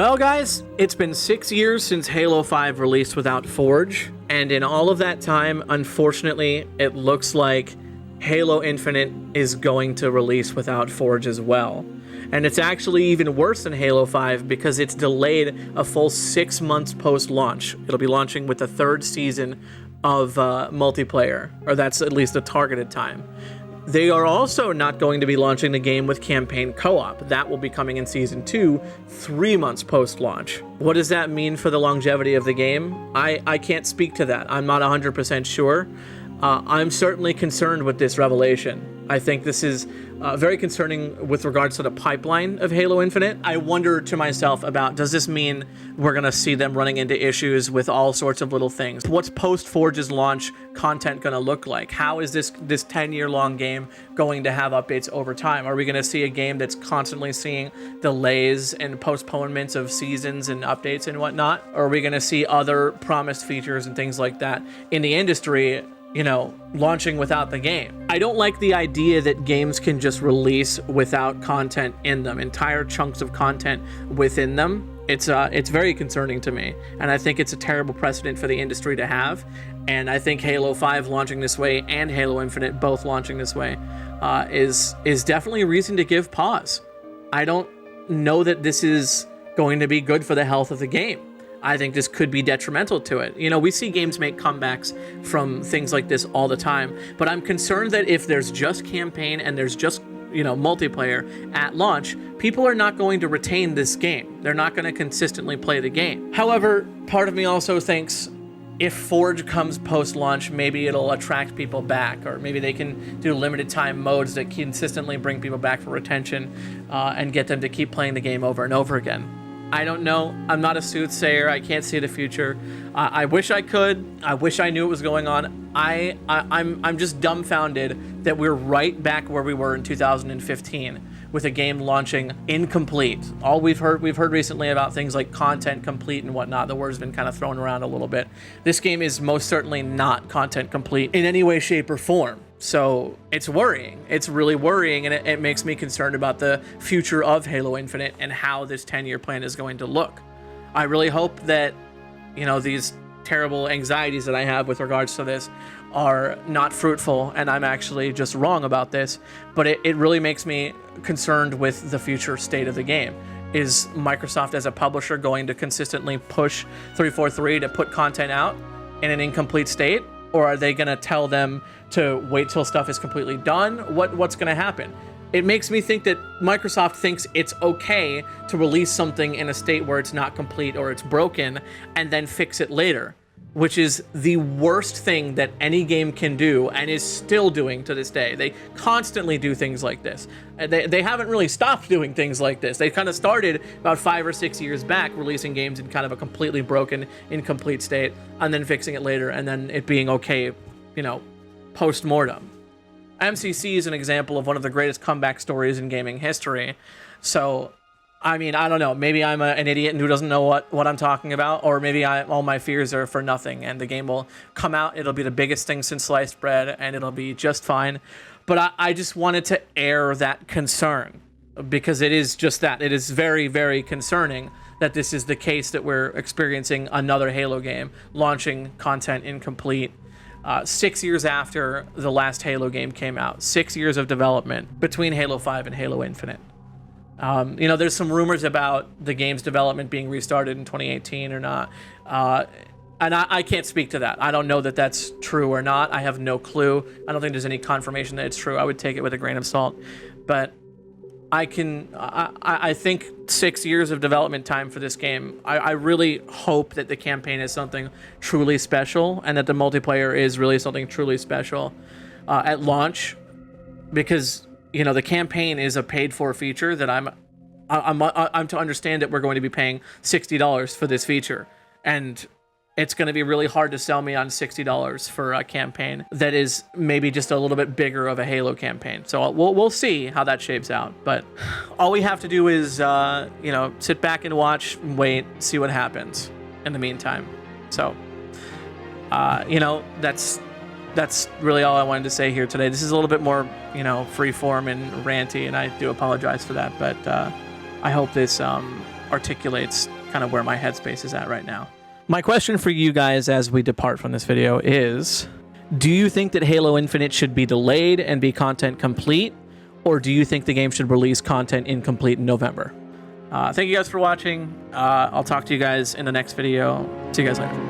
Well, guys, it's been 6 years since Halo 5 released without Forge, and in all of that time, unfortunately, it looks like Halo Infinite is going to release without Forge as well. And it's actually even worse than Halo 5 because it's delayed a full 6 months post-launch. It'll be launching with the third season of multiplayer, or that's at least the targeted time. They are also not going to be launching the game with campaign co-op. That will be coming in Season 2, 3 months post-launch. What does that mean for the longevity of the game? I can't speak to that. I'm not 100% sure. I'm certainly concerned with this revelation. I think this is very concerning with regards to the pipeline of Halo Infinite. I wonder to myself about, does this mean we're going to see them running into issues with all sorts of little things? What's post-Forge's launch content going to look like? How is this 10-year-long game going to have updates over time? Are we going to see a game that's constantly seeing delays and postponements of seasons and updates and whatnot? Or are we going to see other promised features and things like that in the industry, you know, launching without the game? I don't like the idea that games can just release without content in them, entire chunks of content within them. It's very concerning to me, and I think it's a terrible precedent for the industry to have. And I think Halo 5 launching this way and Halo Infinite both launching this way is definitely a reason to give pause. I don't know that this is going to be good for the health of the game. I think this could be detrimental to it. You know, we see games make comebacks from things like this all the time, but I'm concerned that if there's just campaign and there's just, you know, multiplayer at launch, people are not going to retain this game. They're not going to consistently play the game. However, part of me also thinks if Forge comes post-launch, maybe it'll attract people back, or maybe they can do limited time modes that consistently bring people back for retention and get them to keep playing the game over and over again. I don't know. I'm not a soothsayer. I can't see the future. I wish I could. I wish I knew what was going on. I'm just dumbfounded that we're right back where we were in 2015 with a game launching incomplete. All we've heard recently about things like content complete and whatnot. The word's been kind of thrown around a little bit. This game is most certainly not content complete in any way, shape, or form. So it's worrying. It's really worrying, and it makes me concerned about the future of Halo Infinite and how this 10-year plan is going to look. I really hope that, you know, these terrible anxieties that I have with regards to this are not fruitful, and I'm actually just wrong about this, but it really makes me concerned with the future state of the game. Is Microsoft as a publisher going to consistently push 343 to put content out in an incomplete state? Or are they going to tell them to wait till stuff is completely done? What's going to happen? It makes me think that Microsoft thinks it's okay to release something in a state where it's not complete or it's broken and then fix it later, which is the worst thing that any game can do and is still doing to this day. They constantly do things like this. They haven't really stopped doing things like this. They kind of started about 5 or 6 years back releasing games in kind of a completely broken, incomplete state and then fixing it later and then it being okay, you know, post-mortem. MCC is an example of one of the greatest comeback stories in gaming history. So, I mean, I don't know. Maybe I'm an idiot who doesn't know what I'm talking about, or maybe all my fears are for nothing, and the game will come out. It'll be the biggest thing since sliced bread, and it'll be just fine. But I just wanted to air that concern, because it is just that. It is very, very concerning that this is the case, that we're experiencing another Halo game launching content incomplete 6 years after the last Halo game came out. 6 years of development between Halo 5 and Halo Infinite. You know, there's some rumors about the game's development being restarted in 2018 or not. And I can't speak to that. I don't know that that's true or not. I have no clue. I don't think there's any confirmation that it's true. I would take it with a grain of salt. But I think 6 years of development time for this game. I really hope that the campaign is something truly special and that the multiplayer is really something truly special at launch, because, you know, the campaign is a paid-for feature that I'm to understand that we're going to be paying $60 for this feature, and it's going to be really hard to sell me on $60 for a campaign that is maybe just a little bit bigger of a Halo campaign. So we'll see how that shapes out. But all we have to do is, you know, sit back and watch and wait, see what happens in the meantime. So, you know, that's really all I wanted to say here today. This is a little bit more, you know, free form and ranty, and I do apologize for that. But I hope this articulates kind of where my headspace is at right now. My question for you guys as we depart from this video is, do you think that Halo Infinite should be delayed and be content complete? Or do you think the game should release content incomplete in November? Thank you guys for watching. I'll talk to you guys in the next video. See you guys later.